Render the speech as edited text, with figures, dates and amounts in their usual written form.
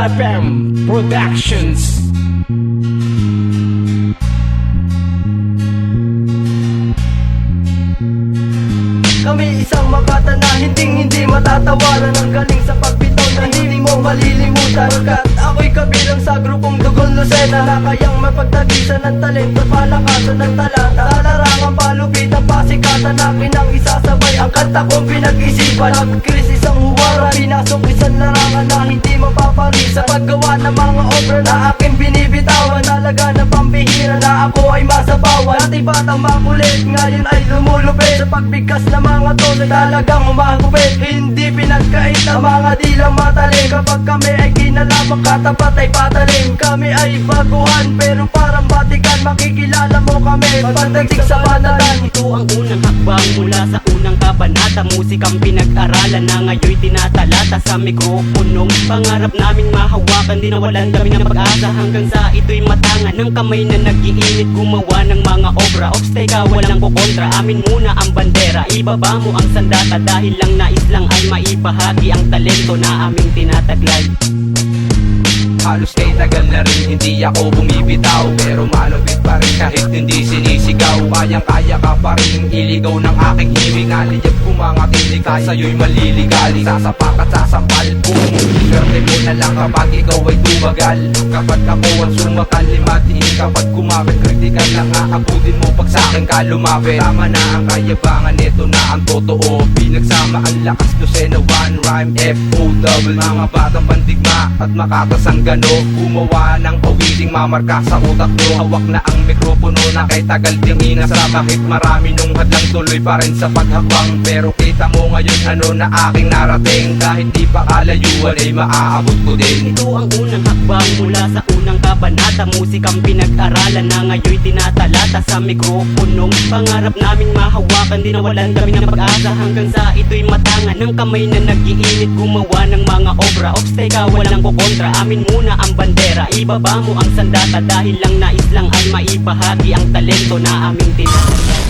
LFM Productions. Kami isang makata na hindi matatawaran. Ang galing sa pagbitaw na hindi mo malilimutan. Pagkat ako'y kabilang sa grupong Dugon Lucena, na kayang mapagtagisan ng talento, palakasan ng talata. Sa larangang palupitan, pasikatan akin ang isasabay. Ang kanta kong pinag-isipan, nag-krisis ang huwaran. Pinasok isang larangan na hindi mapaparisan. Sa paggawa ng mga obra na aking binibitawan, talaga na pambihira na ako ay masabawan. Dati batang makulit, ngayon ay lumulupit. Sa pagbigkas ng mga tono, talagang umagupit. Hindi pinagkait ang mga dilang matalim. Kapag kami ay kinalaman, katapat ay patalim. Kami ay baguhan, pero parang batikan. Makikilala mo kami pagdating sa banalan. Ito ang unang hakbang mula sa unang kabanata. Musikang pinag-aralan na ngayon'y tinatalata. Sa mikroponong pangarap naming mahawakan, di nawalan kami ng pag-asa hanggang sa ito'y matangan ng kamay na nag-iinit gumawa ng mga obra. Obstacle walang kukontra, amin muna ang bandera. Ibaba mo ang sandata dahil lang nais lang ay maibahagi ang talento na aming tinataglay. Halos kay tagal na rin hindi ako bumibitaw, pero malupit pa rin kahit hindi sinisigaw. Kayang-kaya ka pa rin iligaw ng aking himig. Aliyab ko mga kilig ka, sa'yo'y maliligali. Sasapak at sasampal, boom. Swerte mo na lang kapag ikaw ay tumagal. Kapag ako ang sumakal, limatiin kapag kumapit. Kritikal lang aabutin mo pag sa'kin ka lumapit. Tama na ang kayabangan, ito na ang totoo. Pinagsama ang lakas, dosena, one rhyme, F-O-double. Mga batang pandigma at makatasang gumawa ng awiting mamarka sa utak nyo. Hawak na ang mikropono na kay tagal ding inasra. Kahit marami nung hadlang, tuloy pa rin sa paghakbang. Pero kita mo ngayon ano na aking narating. Kahit di pa kalayuan ay maaabot ko din. Ito ang unang hakbang mula sa unang kabanata. Musikang pinag-aralan na ngayon'y tinatalata. Sa mikroponong pangarap naming mahawakan, di nawalan kami ng pag-asa hanggang sa ito'y matangan ng kamay na nag-iinit gumawa ng mga obra. Obstacle walang kukontra, amin muna ang bandera. Ibaba mo ang sandata dahil lang nais lang ay maibahagi ang talento na aming tinatawag.